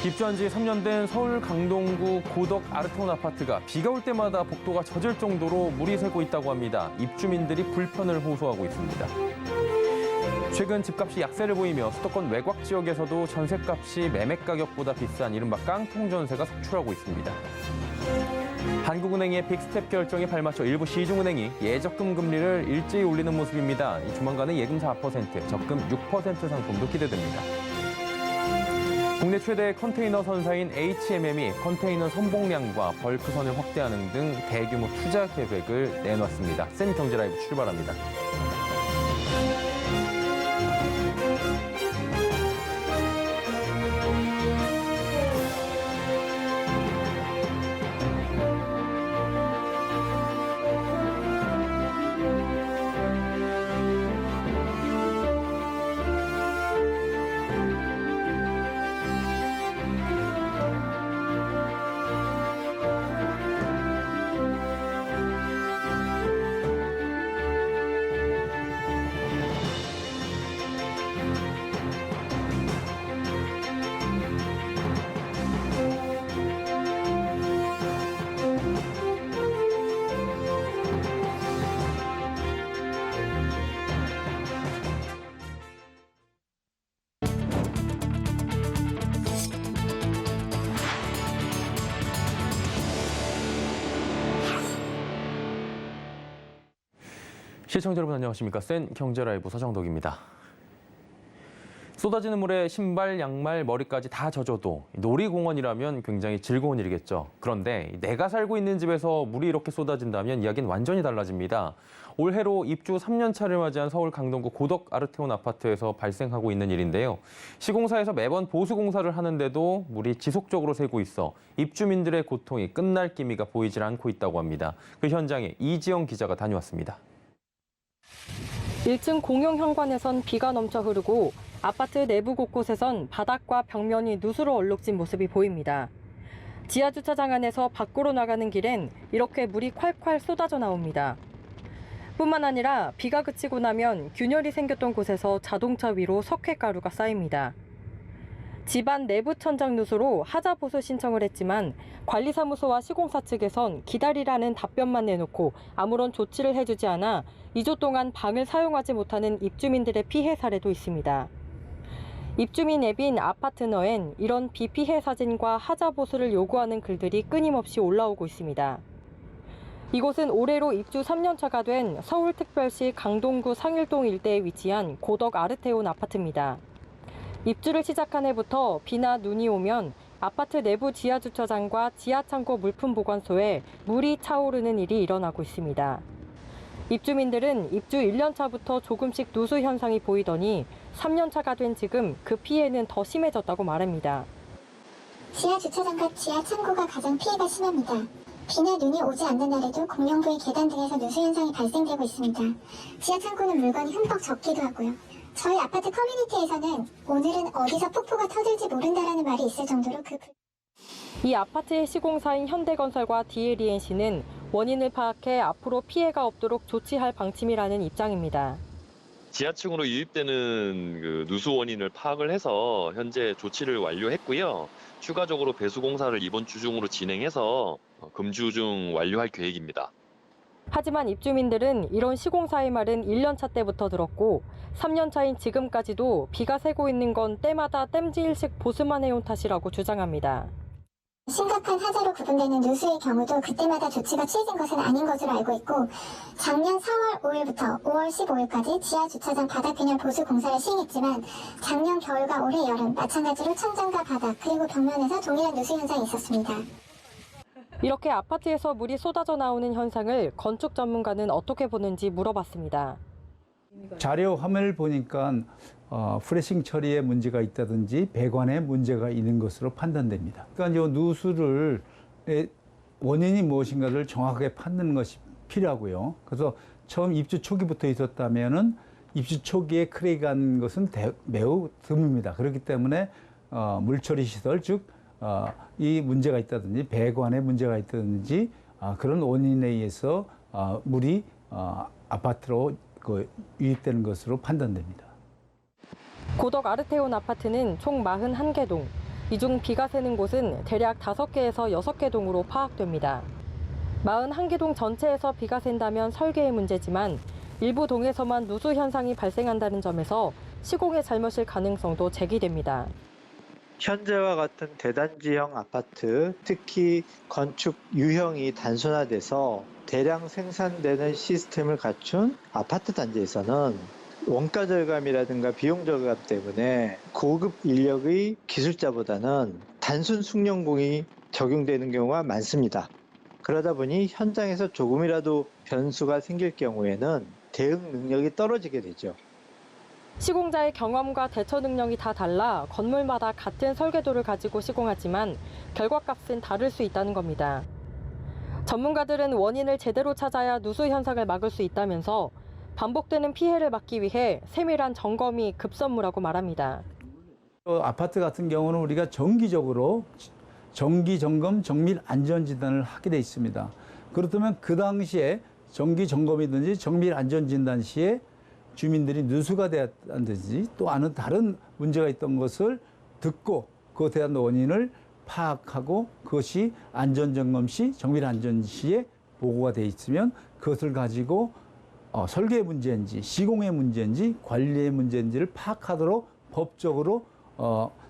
입주한 지 3년 된 서울 강동구 고덕 아르테온 아파트가 비가 올 때마다 복도가 젖을 정도로 물이 새고 있다고 합니다. 입주민들이 불편을 호소하고 있습니다. 최근 집값이 약세를 보이며 수도권 외곽 지역에서도 전셋값이 매매 가격보다 비싼 이른바 깡통 전세가 속출하고 있습니다. 한국은행의 빅스텝 결정에 발맞춰 일부 시중은행이 예적금 금리를 일제히 올리는 모습입니다. 조만간은 예금 4%, 적금 6% 상품도 기대됩니다. 국내 최대 컨테이너 선사인 HMM이 컨테이너 선봉량과 벌크선을 확대하는 등 대규모 투자 계획을 내놨습니다. 센 경제라이브 출발합니다. 시청자 여러분 안녕하십니까? 센 경제라이브 서정덕입니다. 쏟아지는 물에 신발, 양말, 머리까지 다 젖어도 놀이공원이라면 굉장히 즐거운 일이겠죠. 그런데 내가 살고 있는 집에서 물이 이렇게 쏟아진다면 이야기는 완전히 달라집니다. 올해로 입주 3년 차를 맞이한 서울 강동구 고덕 아르테온 아파트에서 발생하고 있는 일인데요. 시공사에서 매번 보수공사를 하는데도 물이 지속적으로 새고 있어 입주민들의 고통이 끝날 기미가 보이질 않고 있다고 합니다. 그 현장에 이지영 기자가 다녀왔습니다. 1층 공용 현관에선 비가 넘쳐 흐르고 아파트 내부 곳곳에선 바닥과 벽면이 누수로 얼룩진 모습이 보입니다. 지하 주차장 안에서 밖으로 나가는 길엔 이렇게 물이 콸콸 쏟아져 나옵니다. 뿐만 아니라 비가 그치고 나면 균열이 생겼던 곳에서 자동차 위로 석회가루가 쌓입니다. 집안 내부 천장 누수로 하자 보수 신청을 했지만 관리사무소와 시공사 측에선 기다리라는 답변만 내놓고 아무런 조치를 해주지 않아 2주 동안 방을 사용하지 못하는 입주민들의 피해 사례도 있습니다. 입주민 앱인 아파트너엔 이런 비 피해 사진과 하자 보수를 요구하는 글들이 끊임없이 올라오고 있습니다. 이곳은 올해로 입주 3년 차가 된 서울특별시 강동구 상일동 일대에 위치한 고덕 아르테온 아파트입니다. 입주를 시작한 해부터 비나 눈이 오면 아파트 내부 지하 주차장과 지하 창고 물품 보관소에 물이 차오르는 일이 일어나고 있습니다. 입주민들은 입주 1년 차부터 조금씩 누수 현상이 보이더니 3년 차가 된 지금 그 피해는 더 심해졌다고 말합니다. 지하 주차장과 지하 창고가 가장 피해가 심합니다. 비나 눈이 오지 않는 날에도 공용부의 계단 등에서 누수 현상이 발생되고 있습니다. 지하 창고는 물건이 흠뻑 젖기도 하고요. 저희 아파트 커뮤니티에서는 오늘은 어디서 폭포가 터질지 모른다라는 말이 있을 정도로 이 아파트의 시공사인 현대건설과 DLENC는 원인을 파악해 앞으로 피해가 없도록 조치할 방침이라는 입장입니다. 지하층으로 유입되는 그 누수 원인을 파악을 해서 현재 조치를 완료했고요. 추가적으로 배수 공사를 이번 주 중으로 진행해서 금주 중 완료할 계획입니다. 하지만 입주민들은 이런 시공사의 말은 1년 차 때부터 들었고 3년 차인 지금까지도 비가 새고 있는 건 때마다 땜질식 보수만 해온 탓이라고 주장합니다. 심각한 하자로 구분되는 누수의 경우도 그때마다 조치가 취해진 것은 아닌 것으로 알고 있고 작년 4월 5일부터 5월 15일까지 지하 주차장 바닥 균열 보수 공사를 시행했지만 작년 겨울과 올해 여름 마찬가지로 천장과 바닥 그리고 벽면에서 동일한 누수 현상이 있었습니다. 이렇게 아파트에서 물이 쏟아져 나오는 현상을 건축 전문가는 어떻게 보는지 물어봤습니다. 자료 화면을 보니까 프레싱 처리에 문제가 있다든지 배관에 문제가 있는 것으로 판단됩니다. 그러니까 이 누수를 원인이 무엇인가를 정확하게 판단하는 것이 필요하고요. 그래서 처음 입주 초기부터 있었다면은 입주 초기에 크랙한 것은 매우 드뭅니다. 그렇기 때문에 물처리 시설 즉 이 문제가 있다든지 배관에 문제가 있다든지 그런 원인에 의해서 물이 아파트로 유입되는 것으로 판단됩니다. 고덕 아르테온 아파트는 총 41개 동, 이 중 비가 새는 곳은 대략 5개에서 6개 동으로 파악됩니다. 41개 동 전체에서 비가 샌다면 설계의 문제지만 일부 동에서만 누수 현상이 발생한다는 점에서 시공의 잘못일 가능성도 제기됩니다. 현재와 같은 대단지형 아파트, 특히 건축 유형이 단순화돼서 대량 생산되는 시스템을 갖춘 아파트 단지에서는 원가 절감이라든가 비용 절감 때문에 고급 인력의 기술자보다는 단순 숙련공이 적용되는 경우가 많습니다. 그러다 보니 현장에서 조금이라도 변수가 생길 경우에는 대응 능력이 떨어지게 되죠. 시공자의 경험과 대처 능력이 다 달라 건물마다 같은 설계도를 가지고 시공하지만 결과값은 다를 수 있다는 겁니다. 전문가들은 원인을 제대로 찾아야 누수 현상을 막을 수 있다면서 반복되는 피해를 막기 위해 세밀한 점검이 급선무라고 말합니다. 아파트 같은 경우는 우리가 정기적으로 정기 점검, 정밀 안전 진단을 하게 돼 있습니다. 그렇다면 그 당시에 정기 점검이든지 정밀 안전 진단 시에 주민들이 누수가 되었다든지 또 다른 문제가 있던 것을 듣고 그것에 대한 원인을 파악하고 그것이 안전점검 시, 정밀 안전 시에 보고가 돼 있으면 그것을 가지고 설계의 문제인지 시공의 문제인지 관리의 문제인지를 파악하도록 법적으로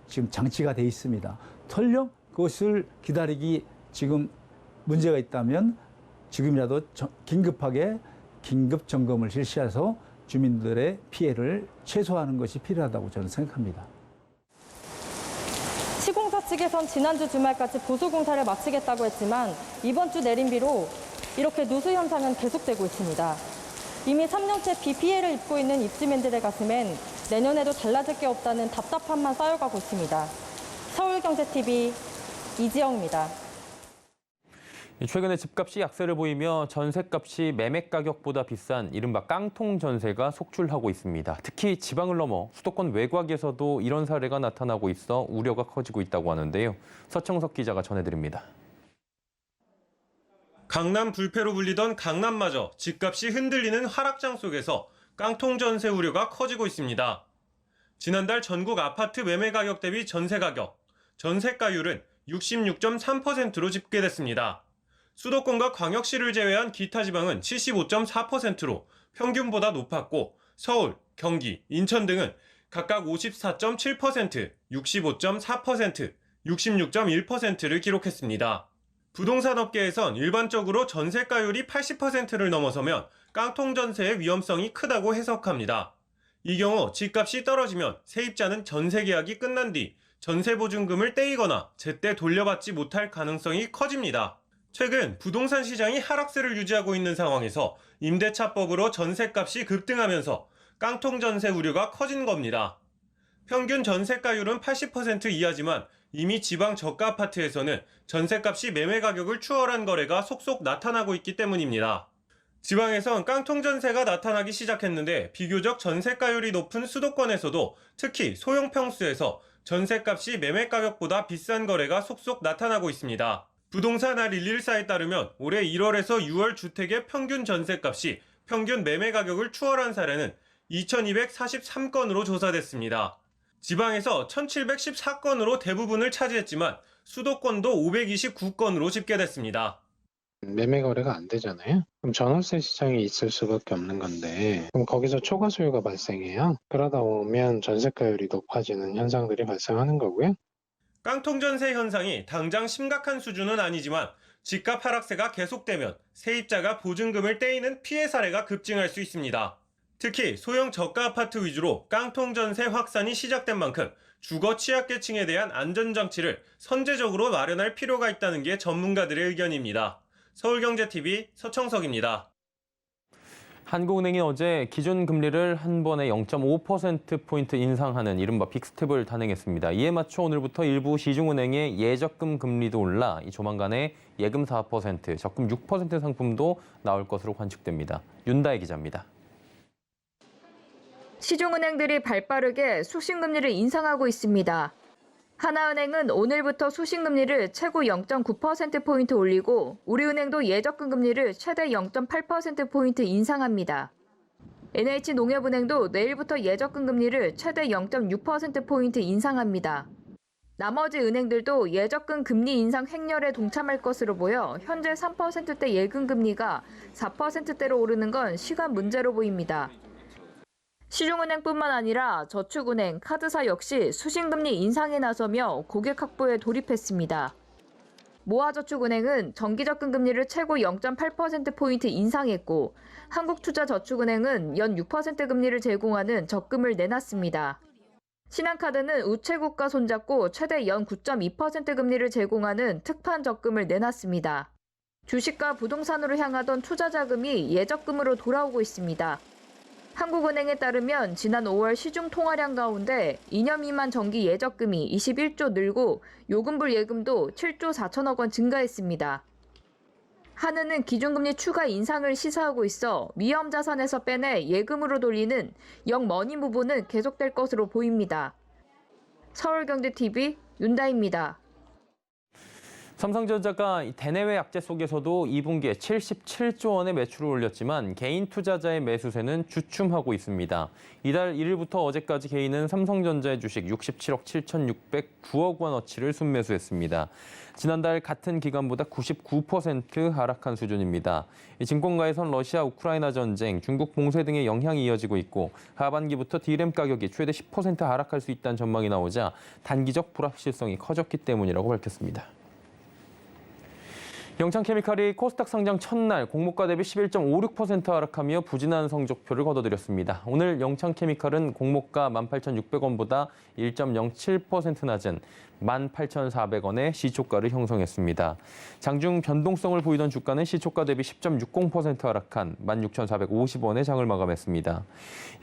지금 장치가 돼 있습니다. 설령 그것을 기다리기 지금 문제가 있다면 지금이라도 긴급하게 긴급 점검을 실시해서 주민들의 피해를 최소화하는 것이 필요하다고 저는 생각합니다. 시공사 측에선 지난주 주말까지 보수 공사를 마치겠다고 했지만 이번 주 내린 비로 이렇게 누수 현상은 계속되고 있습니다. 이미 3년째 비 피해를 입고 있는 입주민들의 가슴엔 내년에도 달라질 게 없다는 답답함만 쌓여가고 있습니다. 서울경제TV 이지영입니다. 최근에 집값이 약세를 보이며 전셋값이 매매 가격보다 비싼 이른바 깡통 전세가 속출하고 있습니다. 특히 지방을 넘어 수도권 외곽에서도 이런 사례가 나타나고 있어 우려가 커지고 있다고 하는데요. 서청석 기자가 전해드립니다. 강남 불패로 불리던 강남마저 집값이 흔들리는 하락장 속에서 깡통 전세 우려가 커지고 있습니다. 지난달 전국 아파트 매매 가격 대비 전세 가격, 전세가율은 66.3%로 집계됐습니다. 수도권과 광역시를 제외한 기타 지방은 75.4%로 평균보다 높았고 서울, 경기, 인천 등은 각각 54.7%, 65.4%, 66.1%를 기록했습니다. 부동산 업계에선 일반적으로 전세가율이 80%를 넘어서면 깡통 전세의 위험성이 크다고 해석합니다. 이 경우 집값이 떨어지면 세입자는 전세 계약이 끝난 뒤 전세보증금을 떼이거나 제때 돌려받지 못할 가능성이 커집니다. 최근 부동산 시장이 하락세를 유지하고 있는 상황에서 임대차법으로 전세값이 급등하면서 깡통 전세 우려가 커진 겁니다. 평균 전세가율은 80% 이하지만 이미 지방 저가 아파트에서는 전세값이 매매 가격을 추월한 거래가 속속 나타나고 있기 때문입니다. 지방에선 깡통 전세가 나타나기 시작했는데 비교적 전세가율이 높은 수도권에서도 특히 소형 평수에서 전세값이 매매 가격보다 비싼 거래가 속속 나타나고 있습니다. 부동산 알114에 따르면 올해 1월에서 6월 주택의 평균 전세값이 평균 매매 가격을 추월한 사례는 2243건으로 조사됐습니다. 지방에서 1714건으로 대부분을 차지했지만 수도권도 529건으로 집계됐습니다. 매매 거래가 안 되잖아요. 그럼 전월세 시장이 있을 수밖에 없는 건데 그럼 거기서 초과 수요가 발생해요. 그러다 보면 전세가율이 높아지는 현상들이 발생하는 거고요. 깡통 전세 현상이 당장 심각한 수준은 아니지만 집값 하락세가 계속되면 세입자가 보증금을 떼이는 피해 사례가 급증할 수 있습니다. 특히 소형 저가 아파트 위주로 깡통 전세 확산이 시작된 만큼 주거 취약계층에 대한 안전장치를 선제적으로 마련할 필요가 있다는 게 전문가들의 의견입니다. 서울경제TV 서청석입니다. 한국은행이 어제 기준금리를 한 번에 0.5%포인트 인상하는 이른바 빅스텝을 단행했습니다. 이에 맞춰 오늘부터 일부 시중은행의 예적금 금리도 올라 조만간에 예금 4%, 적금 6% 상품도 나올 것으로 관측됩니다. 윤다혜 기자입니다. 시중은행들이 발빠르게 수신금리를 인상하고 있습니다. 하나은행은 오늘부터 수신금리를 최고 0.9%포인트 올리고 우리은행도 예적금 금리를 최대 0.8%포인트 인상합니다. NH농협은행도 내일부터 예적금 금리를 최대 0.6%포인트 인상합니다. 나머지 은행들도 예적금 금리 인상 행렬에 동참할 것으로 보여 현재 3%대 예금 금리가 4%대로 오르는 건 시간 문제로 보입니다. 시중은행뿐만 아니라 저축은행, 카드사 역시 수신금리 인상에 나서며 고객 확보에 돌입했습니다. 모아저축은행은 정기적금 금리를 최고 0.8%포인트 인상했고 한국투자저축은행은 연 6% 금리를 제공하는 적금을 내놨습니다. 신한카드는 우체국과 손잡고 최대 연 9.2% 금리를 제공하는 특판 적금을 내놨습니다. 주식과 부동산으로 향하던 투자 자금이 예적금으로 돌아오고 있습니다. 한국은행에 따르면 지난 5월 시중 통화량 가운데 2년 미만 정기 예적금이 21조 늘고 요금불 예금도 7조 4천억 원 증가했습니다. 한은은 기준금리 추가 인상을 시사하고 있어 위험 자산에서 빼내 예금으로 돌리는 영머니 무브는 계속될 것으로 보입니다. 서울경제TV 윤다입니다. 삼성전자가 대내외 악재 속에서도 2분기에 77조 원의 매출을 올렸지만 개인 투자자의 매수세는 주춤하고 있습니다. 이달 1일부터 어제까지 개인은 삼성전자의 주식 67억 7,609억 원어치를 순매수했습니다. 지난달 같은 기간보다 99% 하락한 수준입니다. 증권가에선 러시아 우크라이나 전쟁, 중국 봉쇄 등의 영향이 이어지고 있고 하반기부터 D램 가격이 최대 10% 하락할 수 있다는 전망이 나오자 단기적 불확실성이 커졌기 때문이라고 밝혔습니다. 영창케미칼이 코스닥 상장 첫날 공모가 대비 11.56% 하락하며 부진한 성적표를 거둬들였습니다. 오늘 영창케미칼은 공모가 18,600원보다 1.07% 낮은 18,400원의 시초가를 형성했습니다. 장중 변동성을 보이던 주가는 시초가 대비 10.60% 하락한 16,450원에 장을 마감했습니다.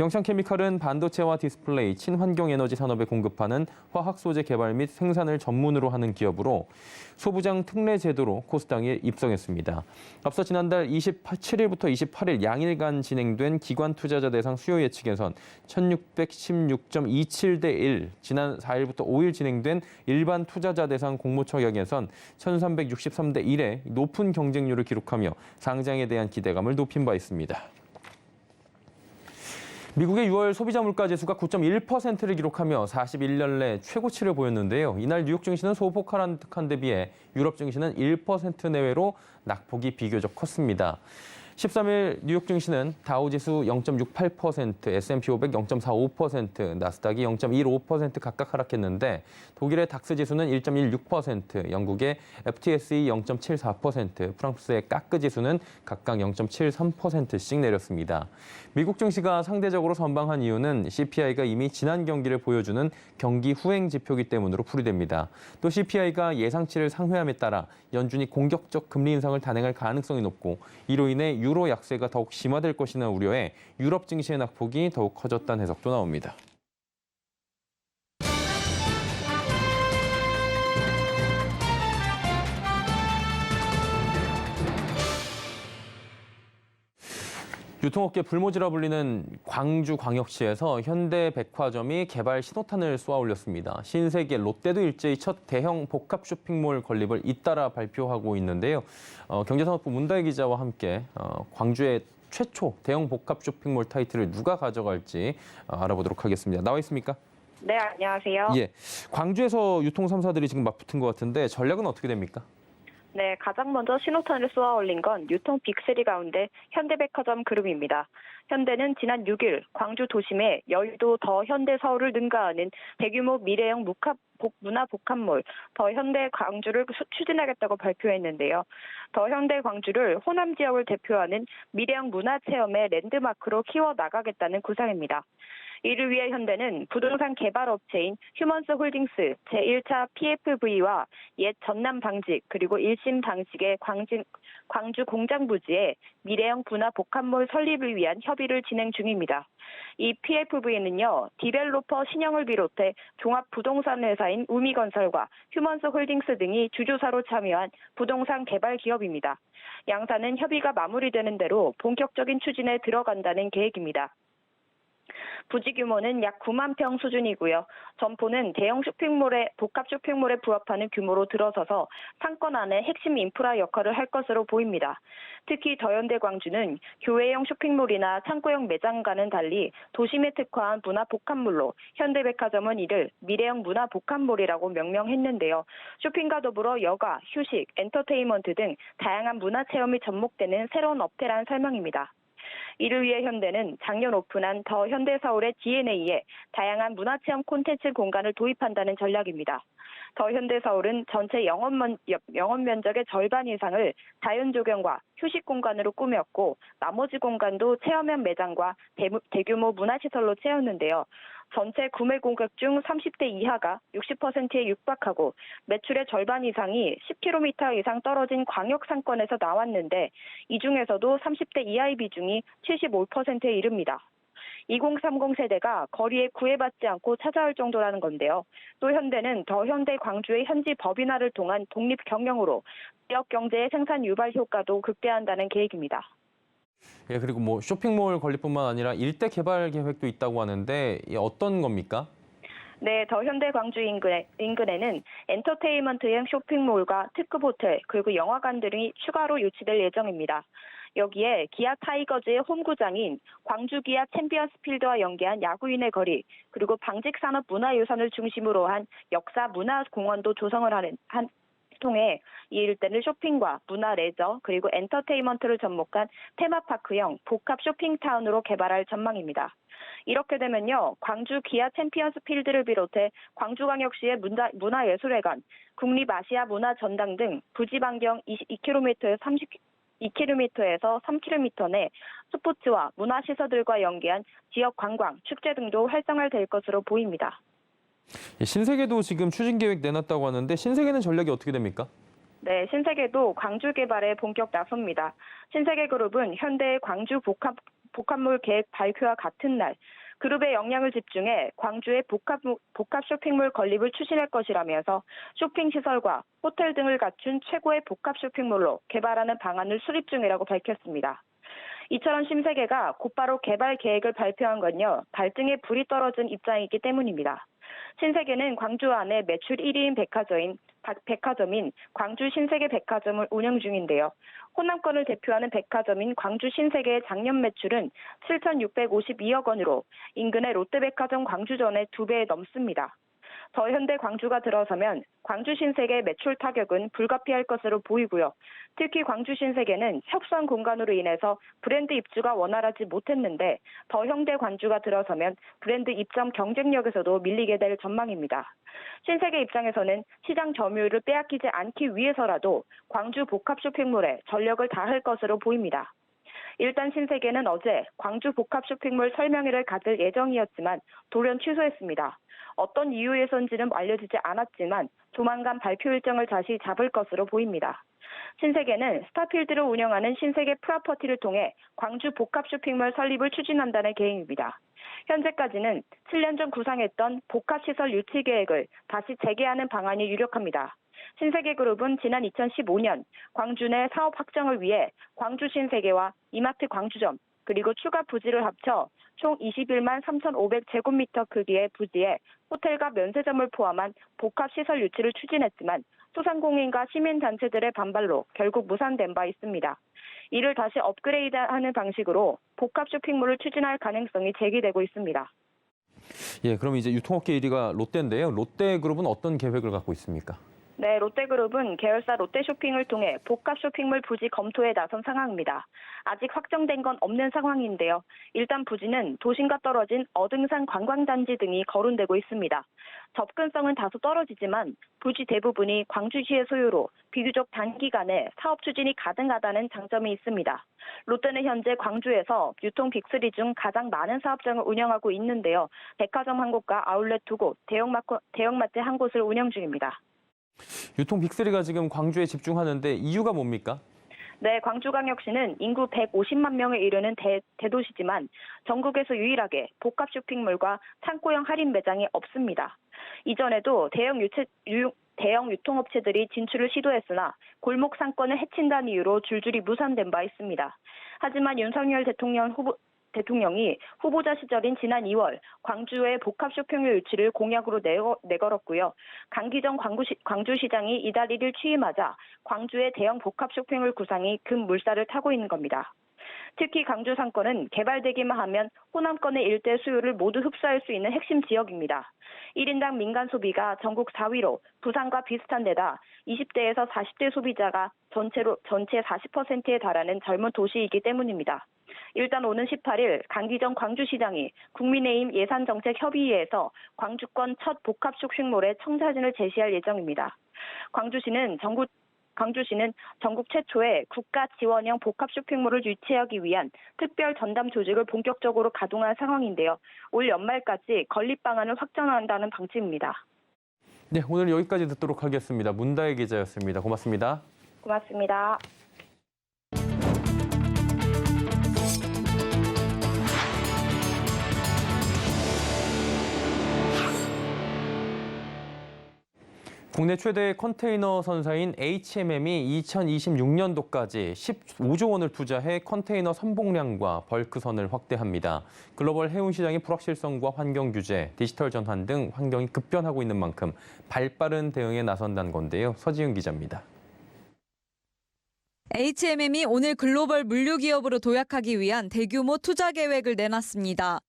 영창케미칼은 반도체와 디스플레이, 친환경에너지 산업에 공급하는 화학소재 개발 및 생산을 전문으로 하는 기업으로 소부장 특례 제도로 코스닥에 입성했습니다. 앞서 지난달 27일부터 28일 양일간 진행된 기관 투자자 대상 수요 예측에선 1616.27대 1, 지난 4일부터 5일 진행된 일반 투자자 대상 공모처약에선 1363대 1의 높은 경쟁률을 기록하며 상장에 대한 기대감을 높인 바 있습니다. 미국의 6월 소비자 물가 지수가 9.1%를 기록하며 41년 내 최고치를 보였는데요. 이날 뉴욕 증시는 소폭 하락한 데 비해 유럽 증시는 1% 내외로 낙폭이 비교적 컸습니다. 13일 뉴욕 증시는 다우지수 0.68%, S&P 500 0.45%, 나스닥이 0.15% 각각 하락했는데 독일의 닥스 지수는 1.16%, 영국의 FTSE 0.74%, 프랑스의 까크 지수는 각각 0.73%씩 내렸습니다. 미국 증시가 상대적으로 선방한 이유는 CPI가 이미 지난 경기를 보여주는 경기 후행 지표이기 때문으로 풀이됩니다. 또 CPI가 예상치를 상회함에 따라 연준이 공격적 금리 인상을 단행할 가능성이 높고 이로 인해 유로 약세가 더욱 심화될 것이라는 우려에 유럽 증시의 낙폭이 더욱 커졌다는 해석도 나옵니다. 유통업계 불모지라 불리는 광주광역시에서 현대백화점이 개발 신호탄을 쏘아 올렸습니다. 신세계, 롯데도 일제히 첫 대형 복합 쇼핑몰 건립을 잇따라 발표하고 있는데요. 경제산업부 문다혜 기자와 함께 광주의 최초 대형 복합 쇼핑몰 타이틀을 누가 가져갈지 알아보도록 하겠습니다. 나와 있습니까? 네, 안녕하세요. 예, 광주에서 유통 3사들이 지금 맞붙은 것 같은데 전략은 어떻게 됩니까? 네, 가장 먼저 신호탄을 쏘아 올린 건 유통 빅3 가운데 현대백화점 그룹입니다. 현대는 지난 6일 광주 도심에 여의도 더 현대 서울을 능가하는 대규모 미래형 문화 복합몰 더 현대 광주를 추진하겠다고 발표했는데요. 더 현대 광주를 호남 지역을 대표하는 미래형 문화 체험의 랜드마크로 키워나가겠다는 구상입니다. 이를 위해 현대는 부동산 개발 업체인 휴먼스 홀딩스 제1차 PFV와 옛 전남 방직 그리고 1심 방직의 광주 공장 부지에 미래형 문화 복합몰 설립을 위한 협의를 진행 중입니다. 이 PFV는요, 디벨로퍼 신영을 비롯해 종합 부동산 회사인 우미건설과 휴먼스 홀딩스 등이 주주사로 참여한 부동산 개발 기업입니다. 양사는 협의가 마무리되는 대로 본격적인 추진에 들어간다는 계획입니다. 부지 규모는 약 9만 평 수준이고요. 점포는 대형 복합 쇼핑몰에 부합하는 규모로 들어서서 상권 안에 핵심 인프라 역할을 할 것으로 보입니다. 특히 더현대 광주는 교외형 쇼핑몰이나 창고형 매장과는 달리 도심에 특화한 문화 복합물로 현대백화점은 이를 미래형 문화 복합몰이라고 명명했는데요. 쇼핑과 더불어 여가, 휴식, 엔터테인먼트 등 다양한 문화 체험이 접목되는 새로운 업태라는 설명입니다. 이를 위해 현대는 작년 오픈한 더 현대서울의 DNA에 다양한 문화체험 콘텐츠 공간을 도입한다는 전략입니다. 더 현대서울은 전체 영업 면적의 절반 이상을 자연조경과 휴식 공간으로 꾸몄고 나머지 공간도 체험형 매장과 대규모 문화시설로 채웠는데요. 전체 구매 고객 중 30대 이하가 60%에 육박하고 매출의 절반 이상이 10km 이상 떨어진 광역 상권에서 나왔는데 이 중에서도 30대 이하의 비중이 75%에 이릅니다. 2030 세대가 거리에 구애받지 않고 찾아올 정도라는 건데요. 또 현대는 더 현대 광주의 현지 법인화를 통한 독립 경영으로 지역 경제의 생산 유발 효과도 극대화한다는 계획입니다. 예, 그리고 뭐 쇼핑몰 건립뿐만 아니라 일대 개발 계획도 있다고 하는데 어떤 겁니까? 네, 더 현대 광주 인근에는 엔터테인먼트형 쇼핑몰과 특급 호텔 그리고 영화관들이 추가로 유치될 예정입니다. 여기에 기아 타이거즈의 홈구장인 광주 기아 챔피언스 필드와 연계한 야구인의 거리, 그리고 방직산업 문화유산을 중심으로 한 역사 문화공원도 조성을 통해 이 일대를 쇼핑과 문화 레저 그리고 엔터테인먼트를 접목한 테마파크형 복합 쇼핑타운으로 개발할 전망입니다. 이렇게 되면요, 광주 기아 챔피언스 필드를 비롯해 광주광역시의 문화예술회관, 국립아시아 문화전당 등 부지 반경 2km에서 3km 내 스포츠와 문화시설들과 연계한 지역 관광, 축제 등도 활성화될 것으로 보입니다. 신세계도 지금 추진 계획 내놨다고 하는데 신세계는 전략이 어떻게 됩니까? 네, 신세계도 광주 개발에 본격 나섭니다. 신세계그룹은 현대의 광주 복합몰 계획 발표와 같은 날 그룹의 역량을 집중해 광주의 복합 쇼핑몰 건립을 추진할 것이라면서 쇼핑시설과 호텔 등을 갖춘 최고의 복합 쇼핑몰로 개발하는 방안을 수립 중이라고 밝혔습니다. 이처럼 신세계가 곧바로 개발 계획을 발표한 건요, 발등에 불이 떨어진 입장이기 때문입니다. 신세계는 광주 안에 매출 1위인 백화점인 광주 신세계 백화점을 운영 중인데요. 호남권을 대표하는 백화점인 광주 신세계의 작년 매출은 7,652억 원으로 인근의 롯데백화점 광주전의 2배 넘습니다. 더 현대 광주가 들어서면 광주 신세계 매출 타격은 불가피할 것으로 보이고요. 특히 광주 신세계는 협소한 공간으로 인해서 브랜드 입주가 원활하지 못했는데 더 현대 광주가 들어서면 브랜드 입점 경쟁력에서도 밀리게 될 전망입니다. 신세계 입장에서는 시장 점유율을 빼앗기지 않기 위해서라도 광주 복합 쇼핑몰에 전력을 다할 것으로 보입니다. 일단 신세계는 어제 광주 복합 쇼핑몰 설명회를 가질 예정이었지만 돌연 취소했습니다. 어떤 이유에서인지는 알려지지 않았지만 조만간 발표 일정을 다시 잡을 것으로 보입니다. 신세계는 스타필드를 운영하는 신세계 프로퍼티를 통해 광주 복합 쇼핑몰 설립을 추진한다는 계획입니다. 현재까지는 7년 전 구상했던 복합시설 유치 계획을 다시 재개하는 방안이 유력합니다. 신세계그룹은 지난 2015년 광주 내 사업 확장을 위해 광주 신세계와 이마트 광주점 그리고 추가 부지를 합쳐 총 21만 3,500제곱미터 크기의 부지에 호텔과 면세점을 포함한 복합시설 유치를 추진했지만 소상공인과 시민단체들의 반발로 결국 무산된 바 있습니다. 이를 다시 업그레이드하는 방식으로 복합 쇼핑몰을 추진할 가능성이 제기되고 있습니다. 예, 그럼 이제 유통업계 1위가 롯데인데요. 롯데그룹은 어떤 계획을 갖고 있습니까? 네, 롯데그룹은 계열사 롯데쇼핑을 통해 복합 쇼핑몰 부지 검토에 나선 상황입니다. 아직 확정된 건 없는 상황인데요. 일단 부지는 도심과 떨어진 어등산 관광단지 등이 거론되고 있습니다. 접근성은 다소 떨어지지만 부지 대부분이 광주시의 소유로 비교적 단기간에 사업 추진이 가능하다는 장점이 있습니다. 롯데는 현재 광주에서 유통 빅3 중 가장 많은 사업장을 운영하고 있는데요. 백화점 한 곳과 아울렛 2곳, 대형마트 한 곳을 운영 중입니다. 유통 빅3가 지금 광주에 집중하는데 이유가 뭡니까? 네, 광주광역시는 인구 150만 명에 이르는 대도시지만 전국에서 유일하게 복합 쇼핑몰과 창고형 할인 매장이 없습니다. 이전에도 대형 유통업체들이 진출을 시도했으나 골목 상권을 해친다는 이유로 줄줄이 무산된 바 있습니다. 하지만 윤석열 대통령 대통령이 후보자 시절인 지난 2월 광주의 복합 쇼핑몰 유치를 공약으로 내걸었고요. 강기정 광주시장이 이달 1일 취임하자 광주의 대형 복합 쇼핑몰 구상이 급물살을 타고 있는 겁니다. 특히 광주 상권은 개발되기만 하면 호남권의 일대 수요를 모두 흡수할 수 있는 핵심 지역입니다. 1인당 민간 소비가 전국 4위로 부산과 비슷한 데다 20대에서 40대 소비자가 전체 40%에 달하는 젊은 도시이기 때문입니다. 일단 오는 18일 강기정 광주시장이 국민의힘 예산정책협의회에서 광주권 첫 복합 쇼핑몰의 청사진을 제시할 예정입니다. 광주시는 전국 최초의 국가 지원형 복합 쇼핑몰을 유치하기 위한 특별 전담 조직을 본격적으로 가동한 상황인데요. 올 연말까지 건립 방안을 확정한다는 방침입니다. 네, 오늘 여기까지 듣도록 하겠습니다. 문다혜 기자였습니다. 고맙습니다. 고맙습니다. 국내 최대 컨테이너 선사인 HMM이 2026년도까지 15조 원을 투자해 컨테이너 선봉량과 벌크선을 확대합니다. 글로벌 해운 시장의 불확실성과 환경 규제, 디지털 전환 등 환경이 급변하고 있는 만큼 발빠른 대응에 나선다는 건데요. 서지은 기자입니다. HMM이 오늘 글로벌 물류 기업으로 도약하기 위한 대규모 투자 계획을 내놨습니다.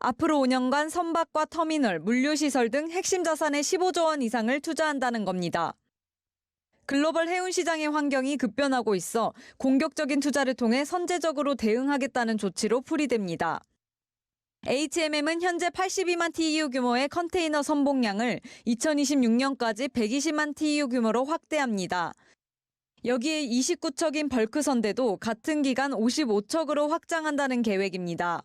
앞으로 5년간 선박과 터미널, 물류시설 등 핵심 자산에 15조 원 이상을 투자한다는 겁니다. 글로벌 해운 시장의 환경이 급변하고 있어 공격적인 투자를 통해 선제적으로 대응하겠다는 조치로 풀이됩니다. HMM은 현재 82만 TEU 규모의 컨테이너 선봉량을 2026년까지 120만 TEU 규모로 확대합니다. 여기에 29척인 벌크선대도 같은 기간 55척으로 확장한다는 계획입니다.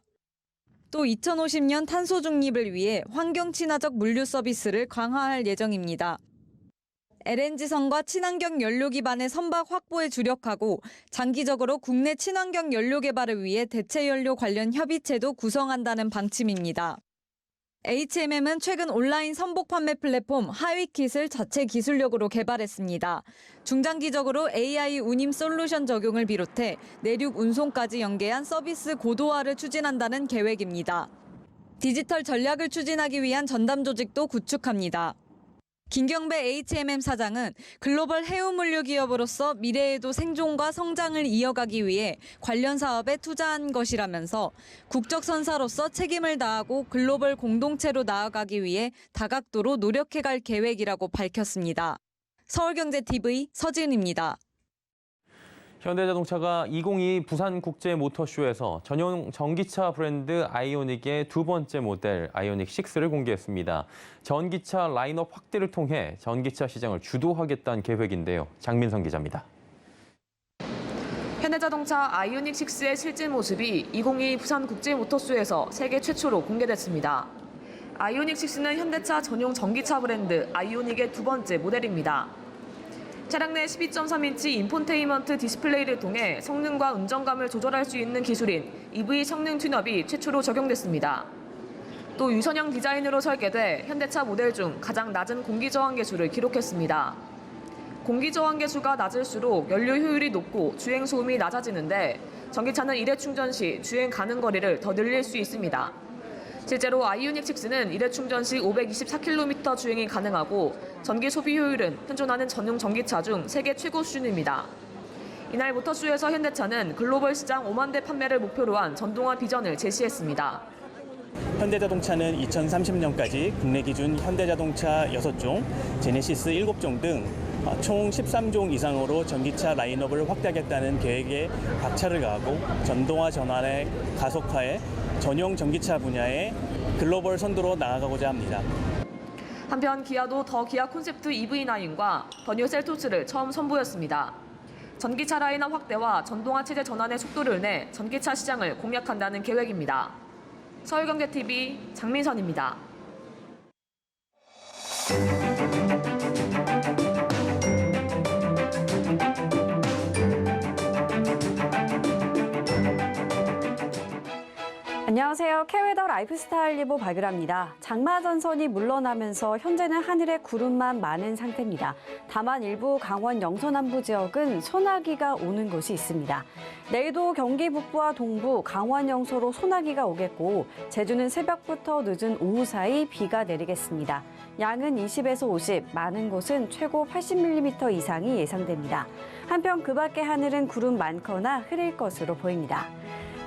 또 2050년 탄소 중립을 위해 환경 친화적 물류 서비스를 강화할 예정입니다. LNG선과 친환경 연료 기반의 선박 확보에 주력하고 장기적으로 국내 친환경 연료 개발을 위해 대체 연료 관련 협의체도 구성한다는 방침입니다. HMM은 최근 온라인 선복 판매 플랫폼 하위킷을 자체 기술력으로 개발했습니다. 중장기적으로 AI 운임 솔루션 적용을 비롯해 내륙 운송까지 연계한 서비스 고도화를 추진한다는 계획입니다. 디지털 전략을 추진하기 위한 전담 조직도 구축합니다. 김경배 HMM 사장은 글로벌 해운 물류 기업으로서 미래에도 생존과 성장을 이어가기 위해 관련 사업에 투자한 것이라면서 국적 선사로서 책임을 다하고 글로벌 공동체로 나아가기 위해 다각도로 노력해갈 계획이라고 밝혔습니다. 서울경제TV 서지은입니다. 현대자동차가 2022 부산국제모터쇼에서 전용 전기차 브랜드 아이오닉의 두 번째 모델 아이오닉 6를 공개했습니다. 전기차 라인업 확대를 통해 전기차 시장을 주도하겠다는 계획인데요. 장민선 기자입니다. 현대자동차 아이오닉 6의 실제 모습이 2022 부산국제모터쇼에서 세계 최초로 공개됐습니다. 아이오닉 6는 현대차 전용 전기차 브랜드 아이오닉의 두 번째 모델입니다. 차량 내 12.3인치 인포테인먼트 디스플레이를 통해 성능과 운전감을 조절할 수 있는 기술인 EV 성능 튠업이 최초로 적용됐습니다. 또 유선형 디자인으로 설계돼 현대차 모델 중 가장 낮은 공기저항 계수를 기록했습니다. 공기저항 계수가 낮을수록 연료 효율이 높고 주행 소음이 낮아지는데 전기차는 일회 충전 시 주행 가능 거리를 더 늘릴 수 있습니다. 실제로 아이오닉 6는 일회 충전 시 524km 주행이 가능하고 전기 소비 효율은 현존하는 전용 전기차 중 세계 최고 수준입니다. 이날 모터쇼에서 현대차는 글로벌 시장 5만 대 판매를 목표로 한 전동화 비전을 제시했습니다. 현대자동차는 2030년까지 국내 기준 현대자동차 6종, 제네시스 7종 등 총 13종 이상으로 전기차 라인업을 확대하겠다는 계획에 박차를 가하고 전동화 전환의 가속화에 전용 전기차 분야의 글로벌 선두로 나아가고자 합니다. 한편 기아도 더 기아 콘셉트 EV9과 더 뉴 셀토스를 처음 선보였습니다. 전기차 라인업 확대와 전동화 체제 전환의 속도를 내 전기차 시장을 공략한다는 계획입니다. 서울경제TV 장민선입니다. 안녕하세요. K웨더 라이프스타일리보 발표합니다. 장마 전선이 물러나면서 현재는 하늘에 구름만 많은 상태입니다. 다만 일부 강원 영서 남부 지역은 소나기가 오는 곳이 있습니다. 내일도 경기 북부와 동부, 강원 영서로 소나기가 오겠고 제주는 새벽부터 늦은 오후 사이 비가 내리겠습니다. 양은 20에서 50, 많은 곳은 최고 80mm 이상이 예상됩니다. 한편 그 밖의 하늘은 구름 많거나 흐릴 것으로 보입니다.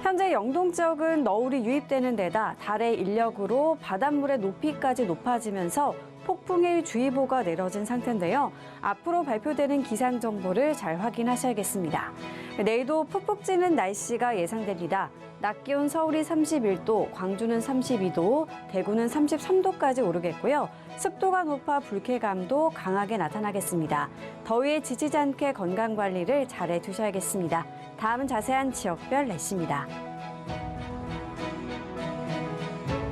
현재 영동 지역은 너울이 유입되는 데다 달의 인력으로 바닷물의 높이까지 높아지면서 폭풍해일 주의보가 내려진 상태인데요. 앞으로 발표되는 기상 정보를 잘 확인하셔야겠습니다. 내일도 푹푹 찌는 날씨가 예상됩니다. 낮 기온 서울이 31도, 광주는 32도, 대구는 33도까지 오르겠고요. 습도가 높아 불쾌감도 강하게 나타나겠습니다. 더위에 지치지 않게 건강 관리를 잘 해두셔야겠습니다. 다음은 자세한 지역별 날씨입니다.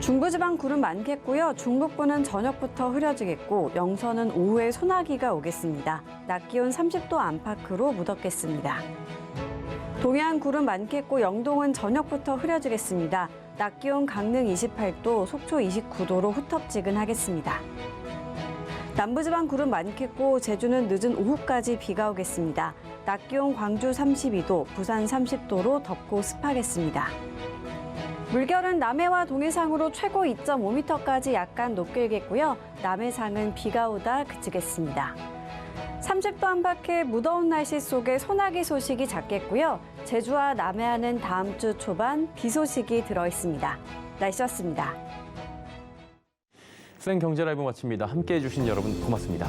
중부지방 구름 많겠고요. 중북부는 저녁부터 흐려지겠고 영서는 오후에 소나기가 오겠습니다. 낮 기온 30도 안팎으로 무덥겠습니다. 동해안 구름 많겠고 영동은 저녁부터 흐려지겠습니다. 낮 기온 강릉 28도, 속초 29도로 후텁지근하겠습니다. 남부지방 구름 많겠고 제주는 늦은 오후까지 비가 오겠습니다. 낮 기온 광주 32도, 부산 30도로 덥고 습하겠습니다. 물결은 남해와 동해상으로 최고 2.5m까지 약간 높겠고요. 남해상은 비가 오다 그치겠습니다. 30도 안팎의 무더운 날씨 속에 소나기 소식이 잦겠고요. 제주와 남해안은 다음 주 초반 비 소식이 들어있습니다. 날씨였습니다. 생경제 라이브 마칩니다. 함께해 주신 여러분 고맙습니다.